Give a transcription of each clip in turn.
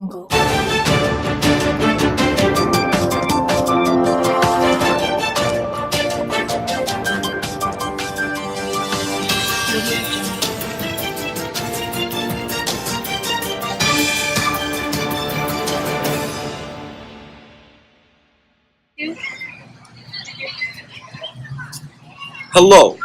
Uncle. Hello,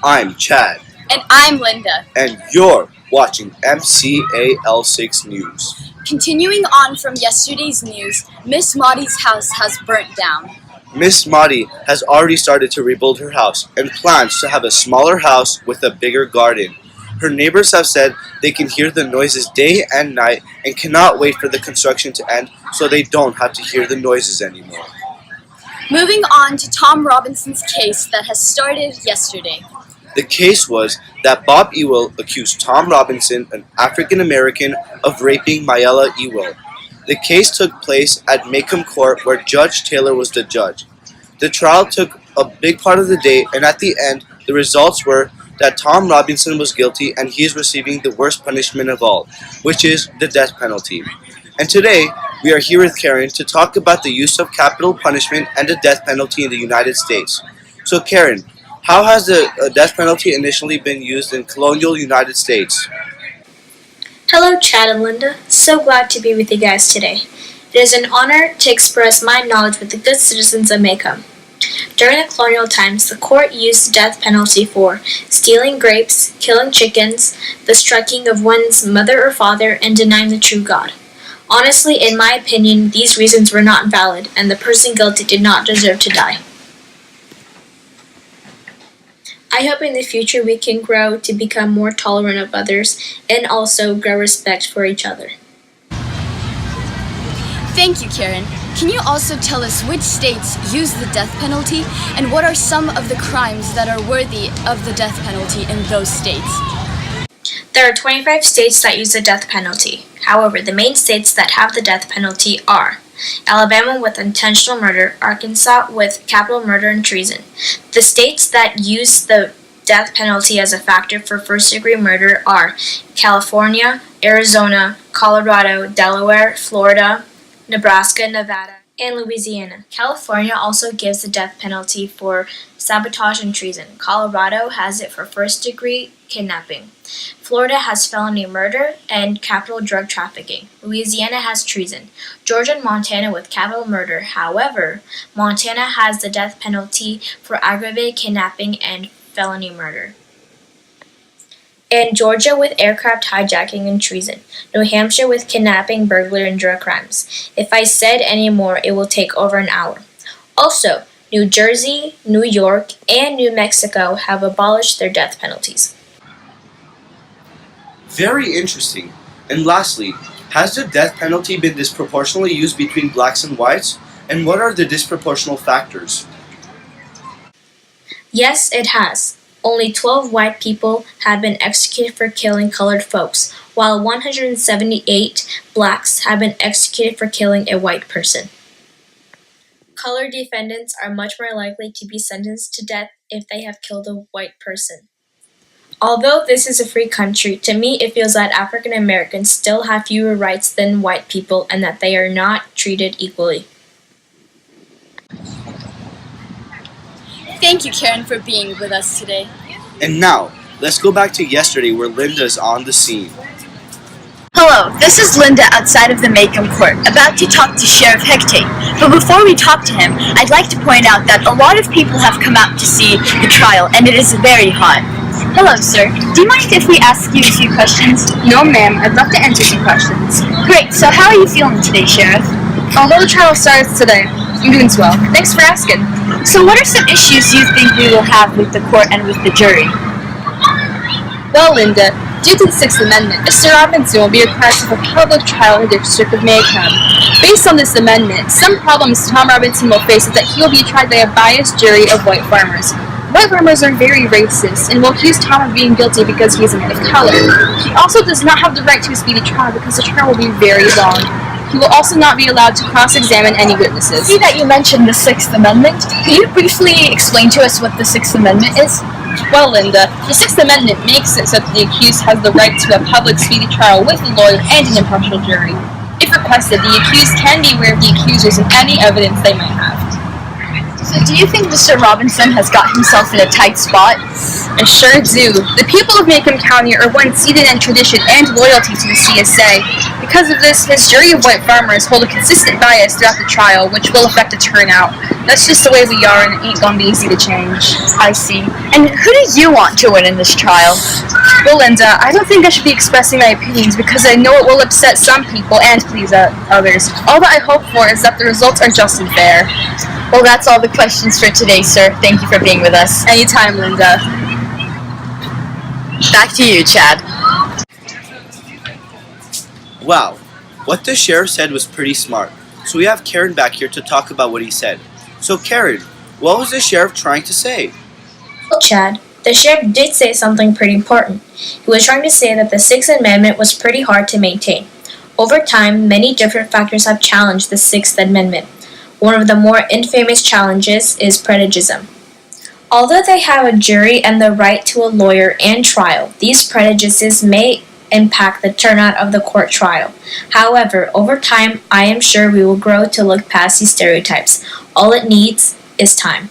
I'm Chad, And I'm Linda. and you're watching MCAL 6 News. Continuing on from yesterday's news, Miss Maudie's house has burnt down. Miss Maudie has already started to rebuild her house and plans to have a smaller house with a bigger garden. Her neighbors have said they can hear the noises day and night and cannot wait for the construction to end so they don't have to hear the noises anymore. Moving on to Tom Robinson's case that has started yesterday. The case was that Bob Ewell accused Tom Robinson, an African American, of raping Mayella Ewell. The case took place at Macomb Court where Judge Taylor was the judge. The trial took a big part of the day, and at the end, the results were that Tom Robinson was guilty and he is receiving the worst punishment of all, which is the death penalty. And today, we are here with Karen to talk about the use of capital punishment and the death penalty in the United States. So Karen, how has the death penalty initially been used in colonial United States? Hello, Chad and Linda. So glad to be with you guys today. It is an honor to express my knowledge with the good citizens of Macomb. During the colonial times, the court used the death penalty for stealing grapes, killing chickens, the striking of one's mother or father, and denying the true God. Honestly, in my opinion, these reasons were not valid, and the person guilty did not deserve to die. I hope in the future we can grow to become more tolerant of others and also grow respect for each other. Thank you, Karen. Can you also tell us which states use the death penalty and what are some of the crimes that are worthy of the death penalty in those states? There are 25 states that use the death penalty. However, the main states that have the death penalty are Alabama with intentional murder, Arkansas with capital murder and treason. The states that use the death penalty as a factor for first-degree murder are California, Arizona, Colorado, Delaware, Florida, Nebraska, Nevada, and Louisiana. California also gives the death penalty for sabotage and treason. Colorado has it for first-degree kidnapping. Florida has felony murder and capital drug trafficking. Louisiana has treason. Georgia and Montana with capital murder. However, Montana has the death penalty for aggravated kidnapping and felony murder. And Georgia with aircraft hijacking and treason. New Hampshire with kidnapping, burglary, and drug crimes. If I said any more, it will take over an hour. Also, New Jersey, New York, and New Mexico have abolished their death penalties. Very interesting. And lastly, has the death penalty been disproportionately used between blacks and whites? And what are the disproportional factors? Yes, it has. Only 12 white people have been executed for killing colored folks, while 178 blacks have been executed for killing a white person. Colored defendants are much more likely to be sentenced to death if they have killed a white person. Although this is a free country, to me it feels that African Americans still have fewer rights than white people and that they are not treated equally. Thank you, Karen, for being with us today. And now, let's go back to yesterday where Linda's on the scene. Hello, this is Linda outside of the Macomb Court, about to talk to Sheriff Hecate. But before we talk to him, I'd like to point out that a lot of people have come out to see the trial, and it is very hot. Hello, sir. Do you mind if we ask you a few questions? No, ma'am. I'd love to answer some questions. Great. So how are you feeling today, Sheriff? Although the trial starts today, I'm doing swell. Thanks for asking. So what are some issues you think we will have with the court and with the jury? Well, Linda, due to the Sixth Amendment, Mr. Robinson will be required to have a public trial in the District of Macomb. Based on this amendment, some problems Tom Robinson will face is that he will be tried by a biased jury of white farmers. White farmers are very racist and will accuse Tom of being guilty because he is a man of color. He also does not have the right to a speedy trial because the trial will be very long. He will also not be allowed to cross-examine any witnesses. I see that you mentioned the Sixth Amendment. Can you briefly explain to us what the Sixth Amendment is? Well, Linda, the Sixth Amendment makes it so that the accused has the right to a public speedy trial with a lawyer and an impartial jury. If requested, the accused can be aware of the accusers and any evidence they might have. So do you think Mr. Robinson has got himself in a tight spot? I sure do. The people of Macomb County are one seated in tradition and loyalty to the CSA. Because of this, his jury of white farmers hold a consistent bias throughout the trial, which will affect the turnout. That's just the way we are, and it ain't gonna be easy to change. I see. And who do you want to win in this trial? Well, Linda, I don't think I should be expressing my opinions because I know it will upset some people and please others. All that I hope for is that the results are just and fair. Well, that's all the questions for today, sir. Thank you for being with us. Anytime, Linda. Back to you, Chad. Wow, what the sheriff said was pretty smart. So we have Karen back here to talk about what he said. So Karen, what was the sheriff trying to say? Well, Chad, the sheriff did say something pretty important. He was trying to say that the Sixth Amendment was pretty hard to maintain. Over time, many different factors have challenged the Sixth Amendment. One of the more infamous challenges is prejudice. Although they have a jury and the right to a lawyer and trial, these prejudices may impact the turnout of the court trial. However, over time, I am sure we will grow to look past these stereotypes. All it needs is time.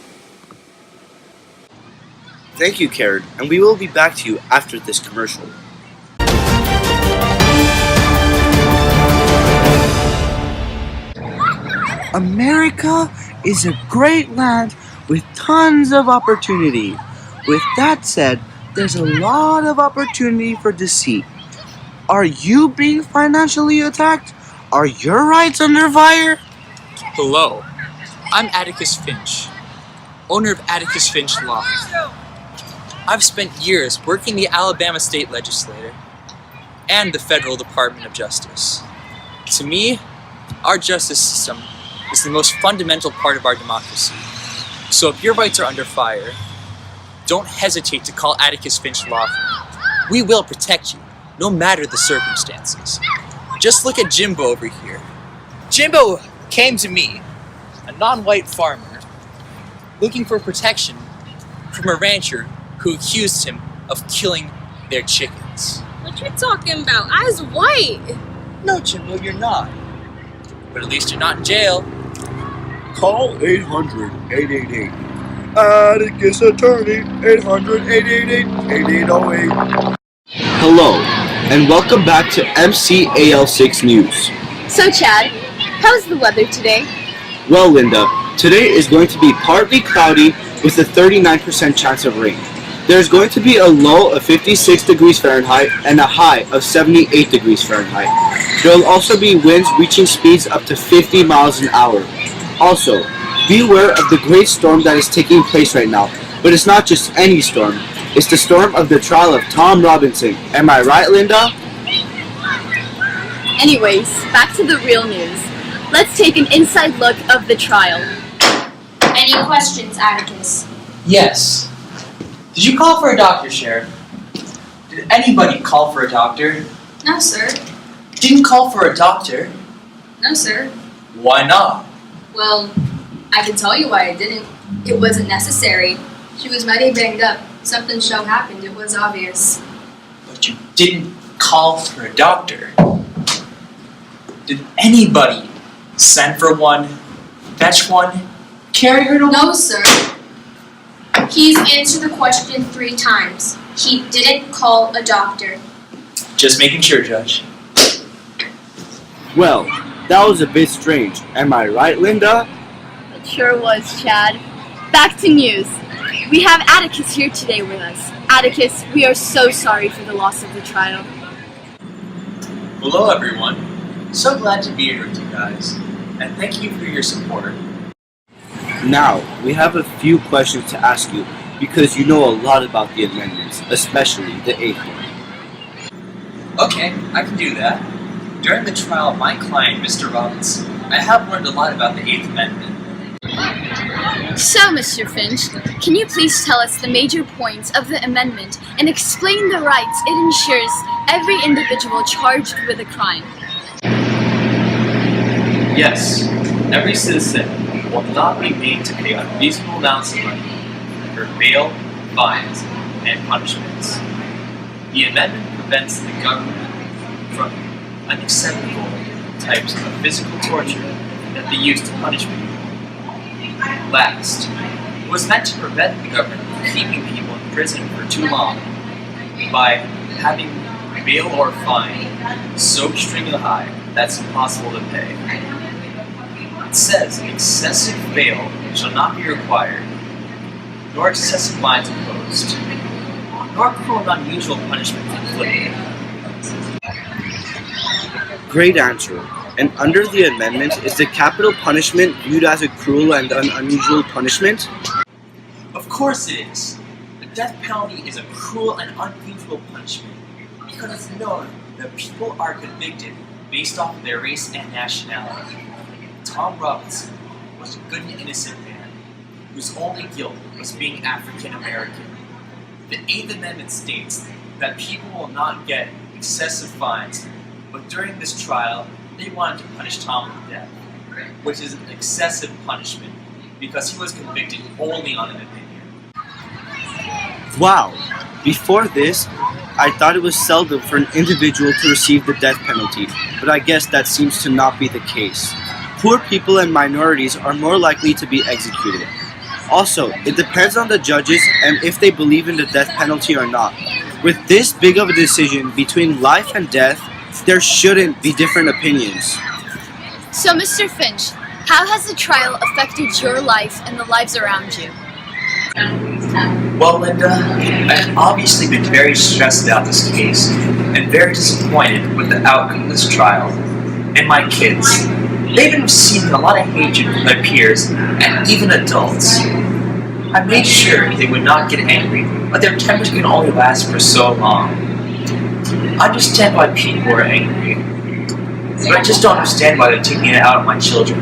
Thank you, Karen, and we will be back to you after this commercial. America is a great land with tons of opportunity. With that said, there's a lot of opportunity for deceit. Are you being financially attacked? Are your rights under fire? Hello, I'm Atticus Finch, owner of Atticus Finch Law. I've spent years working the Alabama State Legislature and the Federal Department of Justice. To me, our justice system is the most fundamental part of our democracy. So if your rights are under fire, don't hesitate to call Atticus Finch Law Firm. We will protect you, no matter the circumstances. Just look at Jimbo over here. Jimbo came to me, a non-white farmer, looking for protection from a rancher who accused him of killing their chickens. What you talking about? I was white. No, Jimbo, you're not. But at least you're not in jail. Call 800-888. Atticus Attorney, 800-888-8808. Hello, and welcome back to MCAL 6 News. So, Chad, how's the weather today? Well, Linda, today is going to be partly cloudy with a 39% chance of rain. There's going to be a low of 56 degrees Fahrenheit and a high of 78 degrees Fahrenheit. There will also be winds reaching speeds up to 50 miles an hour. Also, be aware of the great storm that is taking place right now. But it's not just any storm. It's the storm of the trial of Tom Robinson. Am I right, Linda? Anyways, back to the real news. Let's take an inside look of the trial. Any questions, Atticus? Yes. Did you call for a doctor, Sheriff? Did anybody call for a doctor? No, sir. Didn't call for a doctor? No, sir. Why not? Well, I can tell you why I didn't. It wasn't necessary. She was mighty banged up. Something so happened. It was obvious. But you didn't call for a doctor. Did anybody send for one, fetch one, carry her to one? No, sir. He's answered the question 3 times. He didn't call a doctor. Just making sure, Judge. Well, that was a bit strange. Am I right, Linda? It sure was, Chad. Back to news. We have Atticus here today with us. Atticus, we are so sorry for the loss of the trial. Hello, everyone. So glad to be here with you guys, and thank you for your support. Now, we have a few questions to ask you because you know a lot about the amendments, especially the 8th one. Okay, I can do that. During the trial of my client, Mr. Robinson, I have learned a lot about the 8th Amendment. So, Mr. Finch, can you please tell us the major points of the amendment and explain the rights it ensures every individual charged with a crime? Yes, every citizen will not be made to pay unreasonable amounts of money for bail, fines, and punishments. The amendment prevents the government from unacceptable types of physical torture that they use to punish people. Last, it was meant to prevent the government from keeping people in prison for too long by having bail or fine so extremely high that's impossible to pay. It says excessive bail shall not be required, nor excessive fines imposed, nor cruel and unusual punishments inflicted. Great answer. And under the amendment, is the capital punishment viewed as a cruel and an unusual punishment? Of course it is. The death penalty is a cruel and unusual punishment because it's known that people are convicted based off of their race and nationality. Tom Robinson was a good and innocent man whose only guilt was being African American. The Eighth Amendment states that people will not get excessive fines, but during this trial, they wanted to punish Tom with death, which is an excessive punishment because he was convicted only on an opinion. Wow. Before this, I thought it was seldom for an individual to receive the death penalty, but I guess that seems to not be the case. Poor people and minorities are more likely to be executed. Also, it depends on the judges and if they believe in the death penalty or not. With this big of a decision between life and death, there shouldn't be different opinions. So, Mr. Finch, how has the trial affected your life and the lives around you? Well, Linda, I've obviously been very stressed about this case and very disappointed with the outcome of this trial. And my kids, they've been receiving a lot of hatred from their peers and even adults. I made sure they would not get angry, but their tempers can only last for so long. I understand why people are angry, but I just don't understand why they're taking it out on my children.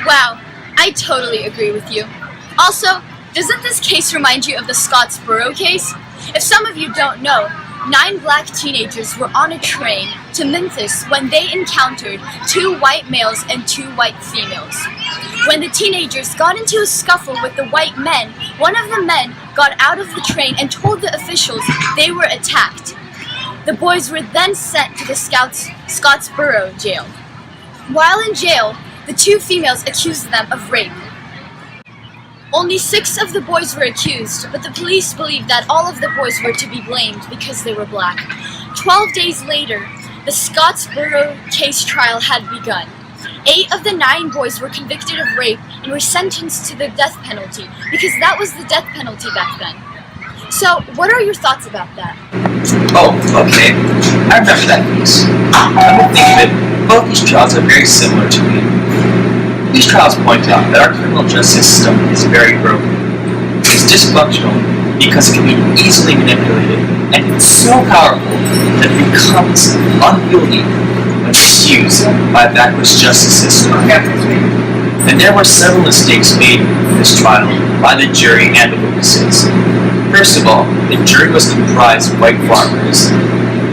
Wow, I totally agree with you. Also, doesn't this case remind you of the Scottsboro case? If some of you don't know, 9 black teenagers were on a train to Memphis when they encountered 2 white males and 2 white females. When the teenagers got into a scuffle with the white men, one of the men got out of the train and told the officials they were attacked. The boys were then sent to the Scottsboro jail. While in jail, the 2 females accused them of rape. Only 6 of the boys were accused, but the police believed that all of the boys were to be blamed because they were black. 12 days later, the Scottsboro case trial had begun. 8 of the 9 boys were convicted of rape and were sentenced to the death penalty because that was the death penalty back then. So, what are your thoughts about that? Oh, okay. I remember that case. Come to think of it, both these trials are very similar to me. These trials point out that our criminal justice system is very broken. It's dysfunctional because it can be easily manipulated, and it's so powerful that it becomes unwieldy when misused by a backwards justice system. And there were several mistakes made in this trial by the jury and the witnesses. First of all, the jury was comprised of white farmers.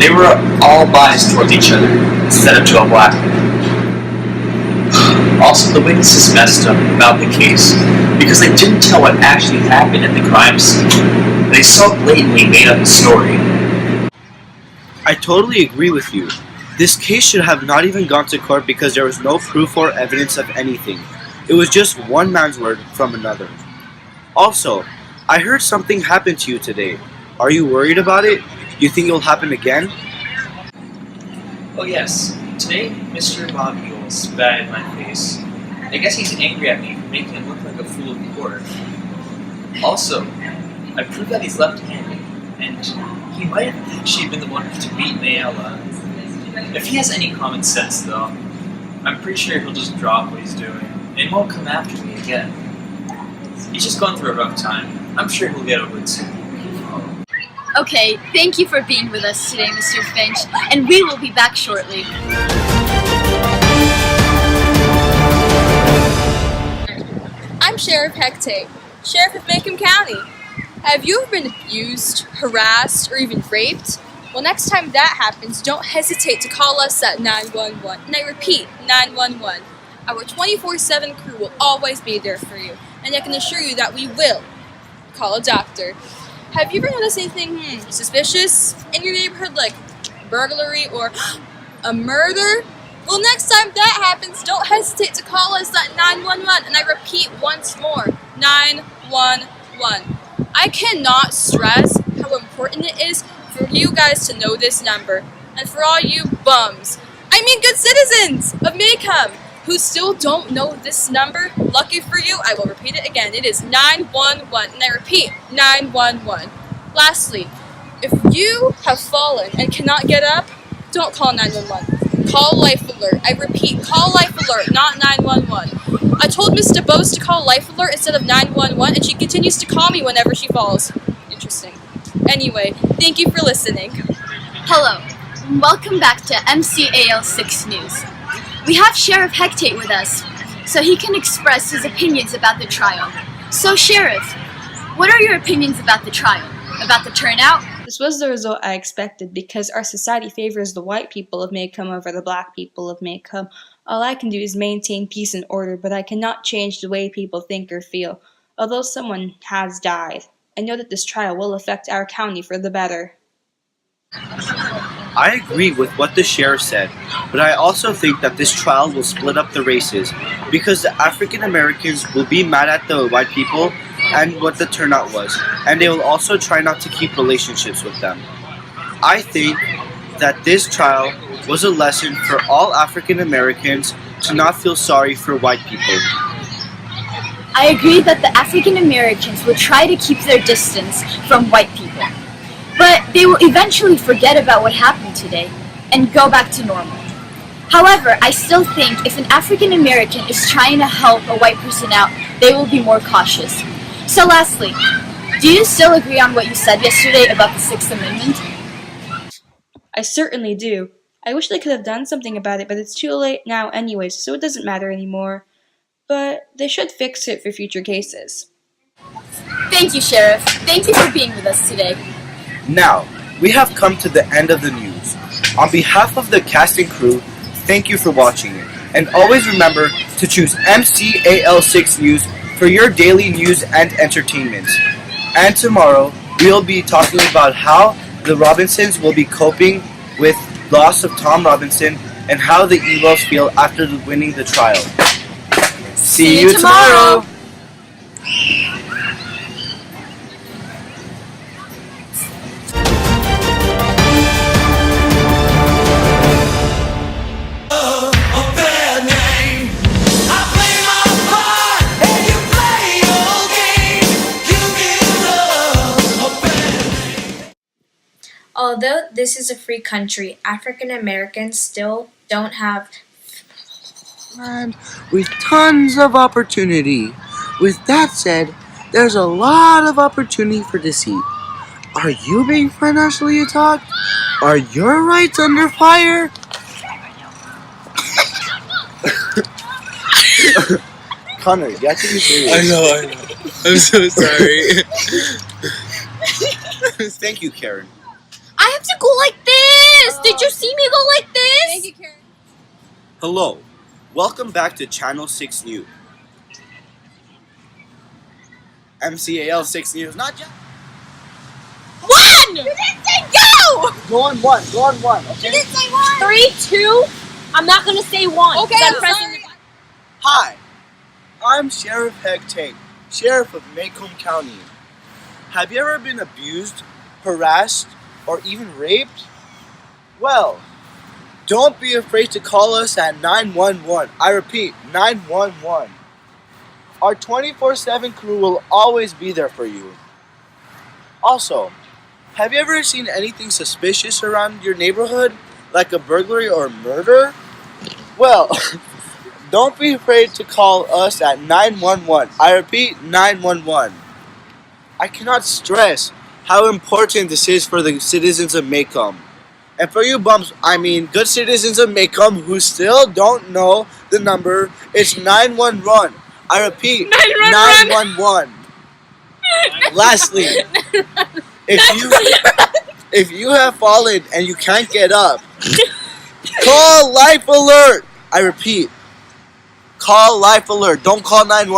They were all biased towards each other instead of to a black man. Also, the witnesses messed up about the case because they didn't tell what actually happened at the crime scene. They so blatantly made up a story. I totally agree with you. This case should have not even gone to court because there was no proof or evidence of anything. It was just one man's word from another. Also, I heard something happened to you today. Are you worried about it? You think it will happen again? Oh yes, today Mr. Bob Ewell spat in my face. I guess he's angry at me for making him look like a fool in court. Also, I proved that he's left-handed, and he might have actually been the one to beat Mayella. If he has any common sense though, I'm pretty sure he'll just drop what he's doing, and won't come after me again. He's just going through a rough time. I'm sure he'll get over it soon. Okay, thank you for being with us today, Mr. Finch, and we will be back shortly. I'm Sheriff Hectate, Sheriff of Macomb County. Have you ever been abused, harassed, or even raped? Well, next time that happens, don't hesitate to call us at 911. And I repeat, 911. Our 24/7 crew will always be there for you, and I can assure you that we will call a doctor. Have you ever noticed anything suspicious in your neighborhood, like burglary or A murder? Well, next time that happens, don't hesitate to call us at 911, and I repeat once more, 911. I cannot stress how important it is for you guys to know this number, and for all you bums, I mean good citizens of Maycomb, who still don't know this number, lucky for you, I will repeat it again. It is 911, and I repeat, 911. Lastly, if you have fallen and cannot get up, don't call 911. Call Life Alert. I repeat, call Life Alert, not 911. I told Miss DeBose to call Life Alert instead of 911, and she continues to call me whenever she falls. Interesting. Anyway, thank you for listening. Hello, and welcome back to MCAL 6 News. We have Sheriff Hectate with us, so he can express his opinions about the trial. So, Sheriff, what are your opinions about the trial? About the turnout? This was the result I expected because our society favors the white people of Maycomb over the black people of Maycomb. All I can do is maintain peace and order, but I cannot change the way people think or feel. Although someone has died, I know that this trial will affect our county for the better. I agree with what the sheriff said, but I also think that this trial will split up the races because the African Americans will be mad at the white people and what the turnout was, and they will also try not to keep relationships with them. I think that this trial was a lesson for all African Americans to not feel sorry for white people. I agree that the African Americans will try to keep their distance from white people, but they will eventually forget about what happened today and go back to normal. However, I still think if an African American is trying to help a white person out, they will be more cautious. So lastly, do you still agree on what you said yesterday about the Sixth Amendment? I certainly do. I wish they could have done something about it, but it's too late now anyways, so it doesn't matter anymore. But they should fix it for future cases. Thank you, Sheriff. Thank you for being with us today. Now, we have come to the end of the news. On behalf of the cast and crew, thank you for watching it. And always remember to choose MCAL 6 News for your daily news and entertainment. And tomorrow, we'll be talking about how the Robinsons will be coping with loss of Tom Robinson and how the Ewells feel after winning the trial. See you tomorrow! Although this is a free country, African Americans still don't have And with tons of opportunity. With that said, there's a lot of opportunity for deceit. Are you being financially attacked? Are your rights under fire? Connor, you have to be serious. I know. I'm so sorry. Thank you, Karen. I have to go like this! Did you see me go like this? Thank you, Karen. Hello. Welcome back to Channel 6 News. MCAL 6 News, not just... One! You didn't say go! Go on one, okay? You didn't say one! 3, 2, I'm not gonna say 1. Okay, I'm I'm pressing sorry. Hi, I'm Sheriff Hectate, Sheriff of Maycomb County. Have you ever been abused, harassed, or even raped? Well, don't be afraid to call us at 911. I repeat, 911. Our 24/7 crew will always be there for you. Also, have you ever seen anything suspicious around your neighborhood, like a burglary or murder? Well, don't be afraid to call us at 911. I repeat, 911. I cannot stress how important this is for the citizens of Maycomb. And for you bums, I mean good citizens of Maycomb who still don't know the number, it's 911. I repeat, 911. Lastly, if you have fallen and you can't get up, call Life Alert. I repeat, call Life Alert. Don't call 911.